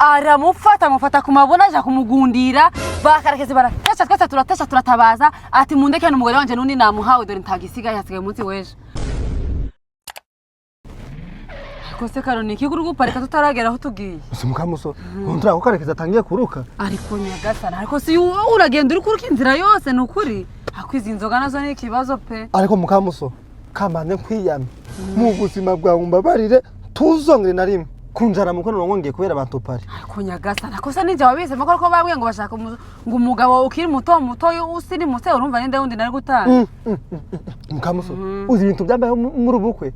aramufata kumabona aja kumugundira bakarekeze baratesha twese turatabaza ati mundeke n'umugore wanje nundi namuhawe dore ntagisigaye hasigaye umunsi weje kose karoni kiguru guparika tutaragera aho tugiye Mukamuso undra ukarekeza tangiye kuruka ariko nyagasana ariko si uragenda uri kuruka inzira yose nukuri akwiza inzoga nazo ni ikibazo pe ariko Mukamuso kamane kwiyame mu buzima bwawe mbabarire tuzongere na rimwe kunjara mukono ngongeye kubera abantu pari ariko nyagasana kosa ninje wabise makoro ko babwiye ngo bashaka ngo umugabo ukiri muto usiri mutse urumva ninde wundi nari gutanga Mukamuso uzi ibintu byambaye muri Mubukwe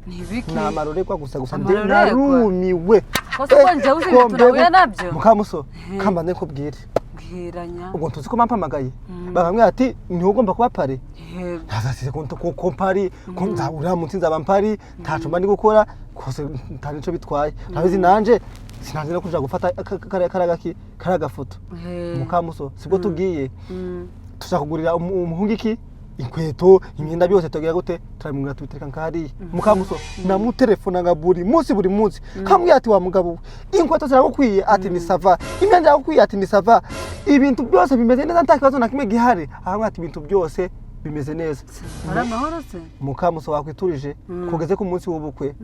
na marore kwa gusa ndarumiwe kosa ko nje uzi ibintu nawe nabyo Mukamuso kamane ko bwire bwiranya ubwo tuzi ko mampamagaye bagamwe ati ni ugomba kuba pare ntazasize ko pari ko nzabura munsi nzabampari ntaco mba ndi gukora kose ntari cyo bitwaye nabizi nanje sinanze no kuja gufata karagafoto Mukamuso sibwo tugiye tuza kugurira umuhungiki inkweto imyenda byose tugiye gute turamwira tubitereka nkari Mukamuso namutelefona ngaburi munsi buri munsi kamwe ati wa mugabo inkweto ziragukwiye ati ni sava imyenda yakukwiye ati ni sava ibintu byose bimeze neza ntakibazo na kimwe gihari ahamwe ati ibintu byose bimeze neza baramahoro se Mukamuso wakwiturije kugeze ku munsi w'ubukwe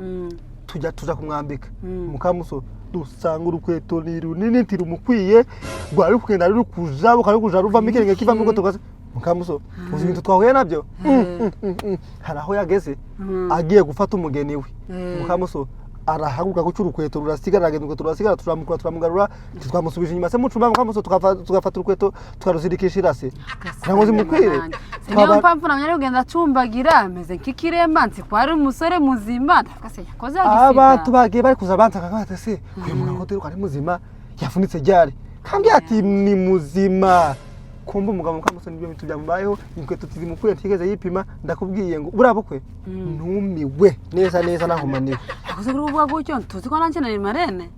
tuja kumwambika Mukamuso dusanga urukweto ni runini ntirumukwiye rwari kugenda rukuja bukarukuja ruva mikirenge kiva mu goto Mukamuso uzi ibintu twahuye nabyo haraho yageze agiye gufata umugeni we Mukamuso arahaguka gucura urukweto rurasigara agenda turasigara turamugarura twamusubije inyuma se mucumba Mukamuso tugafata urukweto tukaruzirikisha irase kurango zimukwire niyo mpamvu namye ugenda cumbagira ameze nk'ikiremba nzi ko ari umusore muzima ndafase yakoze agisiga abantu bagiye bari kuza banza kakate se uyu mugabo tero ari muzima yafunitse ryari kandi ati ni muzima kumba umugabo Mukamuso nibyo bintu byambayeho inkweto tizimukuye ntigeze yipima ndakubwiye ngo burabukwe numiwe neza nahumaniwe yakoze kuri ubwo gutyo tuzi ko nanje nari marene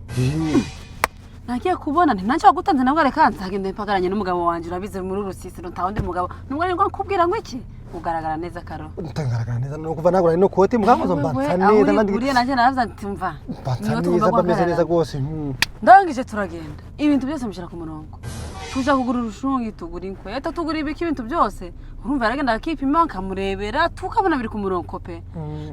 nagiye kubona nanje wagutanze nabwo reka nzagende mpagaranye n'umugabo wanje urabize muri urusisiro ntawundi mugabo numwe ngo nkubwira ngo iki ugaragara neza karo ntagaragara neza no kuva nagura no koti Mukamuso mbanza neza nandi nanje naravza ntimva niyo tuvuga bameze neza gose ndangije turagenda ibintu byose mbishira ku murongo tuja kugura urushungi tugura inkweto tugura ibiki ibintu byose urumva yaragenda akipima nkamurebera tukabona biri ku murongo pe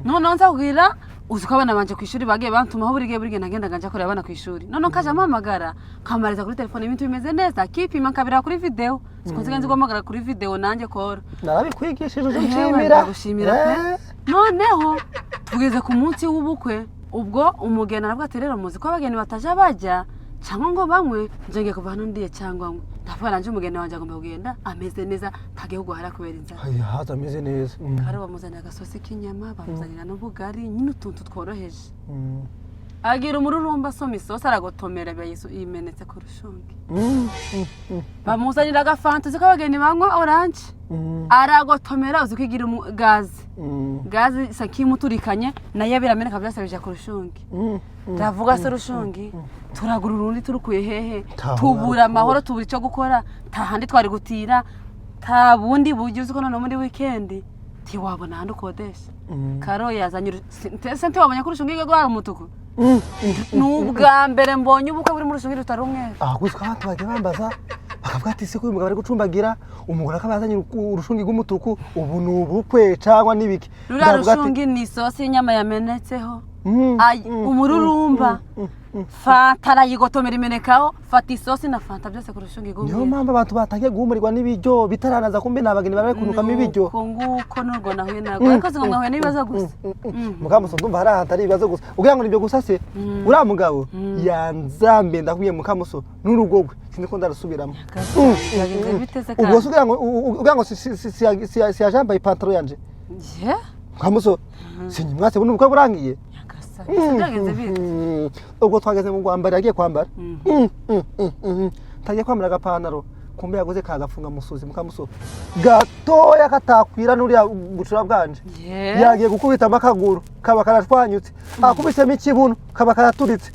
none nza kugira uzuko abana banje kwishuri bagiye bantumaho buri gihe nagenda ganja kore abana kwishuri none kaje amamagara kamariza kuri telefone ibintu bimeze neza akipima nkabira kuri video sikonze gomagara kuri video nanje kora narabikwigishije ushimira gushimira pe noneho tugeze ku munsi w'ubukwe ubwo umugeni arabwa terero muzi ko abageni bataja bajya cyangwa ngo bamwe njenge kuva hano ndiye cyangwa ngo ndavuga nanje umugeni wanje agomba kugenda ameze neza tagiye guhara kubera inzara haza ameze neza kare bamuzanira agasosi k'inyama bamuzanira n'ubugari nyine utuntu tworoheje agira umururumba asoma isosi aragotomera yimenetse ku rushungi bamuzanira agafanta uzi ko abageni banywa oranje aragotomera uzi ko igira gazi isa nk'imuturikanye nayo birameneka byose bija ku rushungi ndavuga se rushungi turagura urundi turukuye hehe tubura amahoro tubura icyo gukora tahandi twari gutira ta bundi buryo uzi ko none muri weekend tiwabona handi ukodesha karo yazanye sente wabonye ko rushungi gwa umutuku n'ubwa mbere mbonye ubukwe buri mu rushungi rutari umwe gusa abantu bagiye bambaza bakavuga ati se ko uyu mugabo ari gucumbagira umugore akabazanye urushungi rw'umutuku ubu ni ubukwe cyangwa n'ibiki rura rushungi ni isosi y'inyama yamenetseho umururumba fanta arayigotomera imenekaho fata isosi na fanta byose ku rushungi gumwe niyo mpamvu abantu batangiye guhumurirwa n'ibiryo bitaranaza kumbe n'abageni bari kunukamo ibiryo nguko n'urwo nahuye nago ariko ngo nahuye n'ibibazo gusa Mukamuso ndumva hari ahantu ari ibibazo gusa ugira ngo nibyo gusa se uriya mugabo yanzambe ndakubwiye Mukamuso n'urugogwe sinzi ko ndarusubiramo ubwo ugira ngo si yajambaye ipantaro yanje Mukamuso sinyimwase buno ubukwe burangiye ubwo twageze mu Rwanda yagiye kwambara tagiye kwambara agapantaro kumbe yaguze kagafunga musuzi Mukamuso gatoya katakwira n'uriya bucura bwanje yagiye gukubita amakaguru kaba karashwanyutse akubisemo ikibuno kaba karaturitse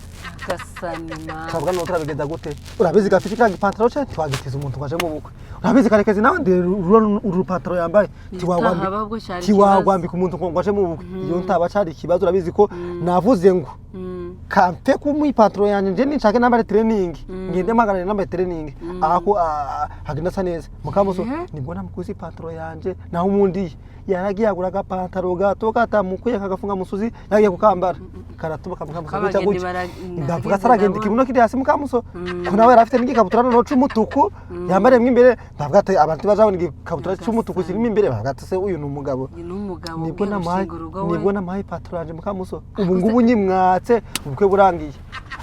gasanima kabwa no turabigenda gute urabizi gafite kandi ipantaro cyo twagitiza umuntu kwaje mu bukwe urabizi karekezi nawe ndi urupantaro yambaye tiwagwambika umuntu ngo aje mu bukwe iyo ntaba cyari ikibazo urabizi ko navuze ngo kampe kumuha ipantaro yanje nje nishake nambare training ngende magana nambare training ako hagenda saneza mukamuso nibwo namukuzi ipantaro yanje naho umundi yaragiye agura agapantaro gato katamukuye kagafunga musuzi yagiye kukambara karatuba kamukamuso gutya ndavuga saragenda kibuno kiri hasi mukamuso ko nawe yarafite n'igikabutura no c'umutuku yambare mwimbere ndavuga ati abantu bazabona igikabutura c'umutuku kiri mwimbere bagata se uyu numugabo nibwo namaye ipantaro yanje mukamuso ubu ngubu nyimwatse ubukwe burangiye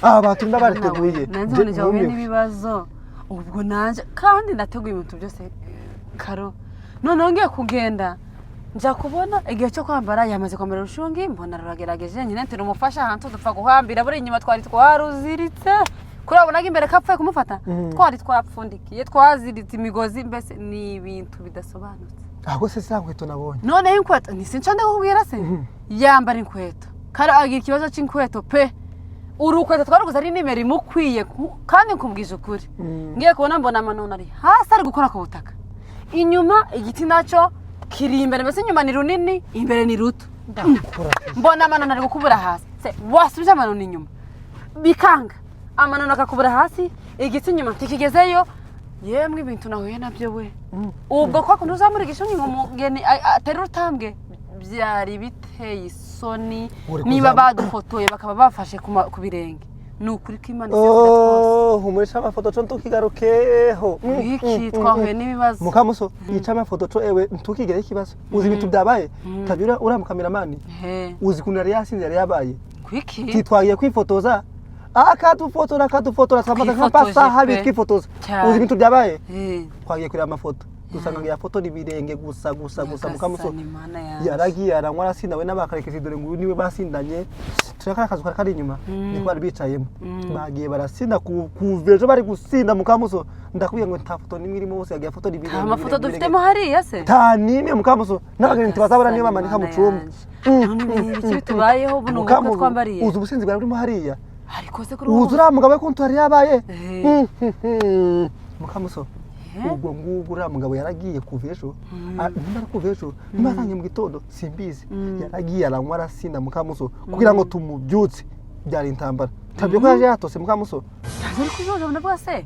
abantu ndabariteguye nanjye njawe n'ibibazo ubwo nanje kandi ndateguye ibintu byose karo none ngiye kugenda nja kubona igihe cyo kwambara yamaze kwambara urushungi mbona ruragerageje nyine ntiri umufasha ahantu dupfa guhambira buri inyuma twari twaruziritse kurabonaga imbere kapfuye kumufata twari twapfundikiye twaziritse imigozi mbese ni ibintu bidasobanutse ahubwo se sankweto nabonye none inkweto ni sinca ndakubwira se yambara inkweto kare agira ikibazo cy'inkweto pe urukweto twaruguze ari nimero imukwiye kandi nkubwije ukuri ngiye kubona mbona amanone ari hasi ari gukora ku butaka inyuma igiti nacyo kiri imbere mbese inyuma ni runini imbere ni ruto mbona amanone ari gukubura hasi se wasubije amanone inyuma bikanga amanone akakubura hasi igiti inyuma tikigezeyo yemwe ibintu nahuye nabyo we ubwo kwa kundi uzamura igishungi ngo mugeni atari rutambwe byari biteye isoni niba badufotoye bakaba bafashe ku birenge nukuri ko Imana humurisha amafoto cyo ntukigarukeho iki twahuye n'ibibazo mukamuso yica amafoto cyo ewe ntukigere ikibazo uzi ibintu byabaye tabira ura kameramani uzi kuntu yari yasinze yari yabaye kwiki titwagiye kwifotoza akadufotora twamaze nka pasa habi twifotoza uzi ibintu byabaye twagiye kureba amafoto dusanga ya foto libirenge gusa mukamuso yaragiye aranywa arasinda we n'abakarekezi dore ngo niwe basindanye turakara akazu kari inyuma niko bari bicayemo bagiye barasinda kuvejo bari gusinda mukamuso ndakubiye ngo nta foto nimwe irimo bose yagiye foto libirenge amafoto dufitemo hariya se ta nimwe mukamuso n'abageni tibazabura niyo bamanika mu cumba iki tubayeho buno ubwo twambariye uzi ubusinzi bwari burimo hariya ariko se kuri uzura mugabe ko ntari yabaye mukamuso ubwo ngubu uriya mugabo yaragiye kuvejo nimara kuvejo nimatangiye mu gitondo simbizi yaragiye aranywa arasinda mukamuso kugira ngo tumubyutse byari intambara tabyo ko yaje yatose mukamuso ari kujojo ndavuga se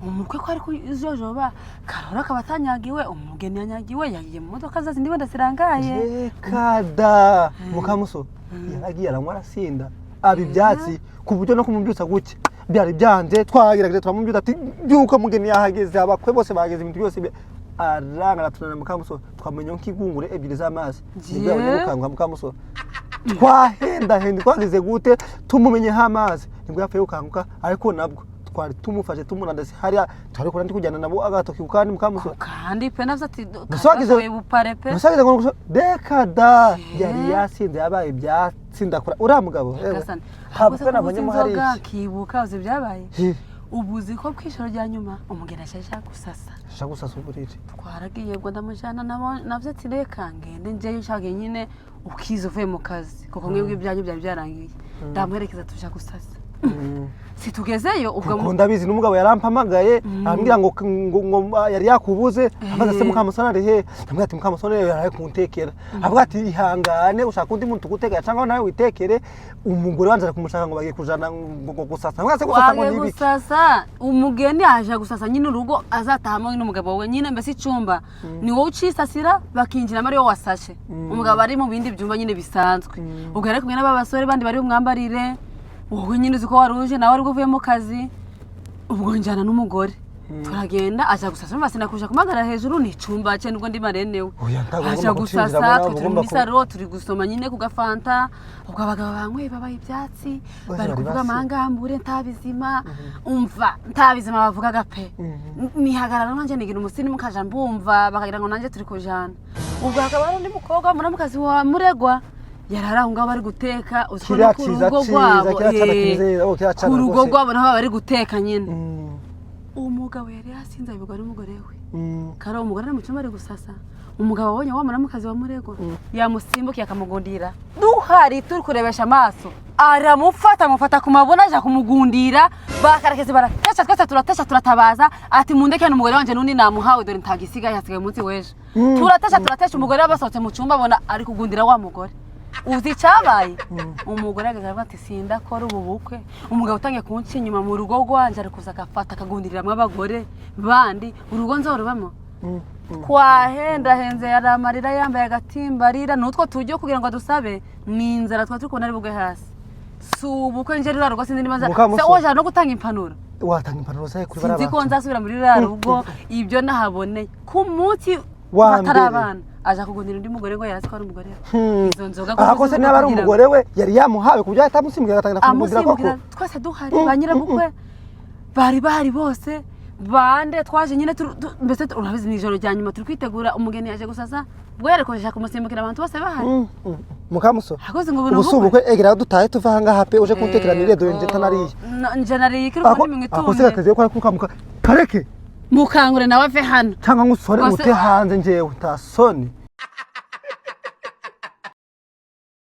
umukwe ko ari kujojoba karora kabatanyagiwe umugeni yanyagiwe yagiye mu modoka zazi ndiwe ndasirangaye kada mukamuso yaragiye aranywa arasinda abi byatsi ku buryo no kumubyutsa guke byari byanze twagerageje turamubyuta ati byuko mugeni yahageze abakwe bose bageze ibintu byose aranga tunana mukamuso twamenye nk'igungure ebyiri z'amazi nibwo yabukanga mukamuso twahenda twageze gute tumumenye hamazi nibwo yapfuye ukanguka ariko nabwo twari tumufashe tumunandase hariya twari kurandi kujyana nabo agatoki ukandi mukamuso kandi pe navyo ati musagize bupare pe musagize ngo dekada yari yasinze yabaye byatsinda kura uriya mugabo habwe nabonye mu hariya kibuka uzi byabaye ubuzi ko kwishoro rya nyuma umugeni ashaka gusasa uburiri twaragiye ngo ndamujana navyo ati reka ngende njeyo nshage nyine ukiza uvuye mu kazi kuko mwebwe ibyanyu byari byarangiye ndamuherekeza tuja gusasa situgezeyo ubwo ndabizi n'umugabo yarampamagaye ambwira ngo yari yakubuze amaze se mukamusona rehe ambwira ati mukamusona yari kuntekera avuga ati ihangane ushaka undi muntu gutekera cyangwa nawe witekere umugore wanze kumushaka ngo bagiye kujana ngo gusasa ambwira se gusasa ngo nibiki gusasa umugeni aje gusasa nyine urugo azatahamo n'umugabo we nyine mbese icumba ni wowe ucisasira bakinjira muri wo wasashe umugabo ari mu bindi byumba nyine bisanzwe ubwo yari kumwe n'abasore bandi bari umwambarire wowe nyine uzi ko waruje nawe ari guvuye mu kazi ubwo njyana n'umugore turagenda aja gusasa mbasina kuja kumagara hejuru ni icumba cye nubwo ndi marenewe aja gusasa turi muri saro turi gusoma nyine ku gafanta ubwo abagabo banywe babaye ibyatsi bari kuvuga amangambure ntabizima umva ntabizima bavugaga pe nihagarara nanje nigira umusini mukaja mbumva bakagira ngo nanje turi kujana ubwo hakaba ari undi mukobwa muramukazi wa muregwa yarara ngo bari guteka uziko ku rugo rwabo naho bari guteka nyine umugabo yari yasinze abigwa n'umugore we kare umugore mu cyumba ari gusasa umugabo abonye wa muramukazi wa murego yamusimbukiye akamugundira duhari turi kurebesha amaso aramufata ku mabona aje kumugundira bakarekeze baratesha twese turatabaza ati mundeke n'umugore wanje nundi namuhawe dore ntagisiga yasigaye umunsi weje turatesha umugore abasohotse mu cyumba abona ari kugundira wa mugore uzi icabaye umugore agavuga ati sindakora ubu bukwe umugabo utangiye kunca inyuma mu rugo rwanje ari kuza agafata akagundiriramwo abagore bandi urugo nzorubamo henze yaramarira yambaye agatimbarira nutwo tujye kugira ngo adusabe n'inzara twa turi kubona ari bugwe hasi si ubukwe nje ruraro rwose ndindi maze se oja no gutanga impanuro watanga impanuro zaye kuri barabana sinzi ko nzasubira muri ruraro ubwo ibyo nahaboneye ku munsi batarabana aja kugundira undi mugore ngo yarasi ko ari umugore izo nzoga ko akose niba ari umugore we yari yamuhawe kubyo atamusimbira agatanga kumugundira koko twese duhari banyira bukwe bari bose bande twaje nyine mbese urabizi nijoro rya nyuma turi kwitegura umugeni yaje gusaza bwo yarekoresha kumusimbukira abantu bose bahari mukamuso akoze ngo ubusubukwe egera dutahe tuva hanga hape uje kuntekeranire do nje tanariye nje nariye kiri ko nimwe itumye akose gateze ko kukamuka kareke mukangure nawe ave hano cyangwa ngusore ute hanze njewe tasoni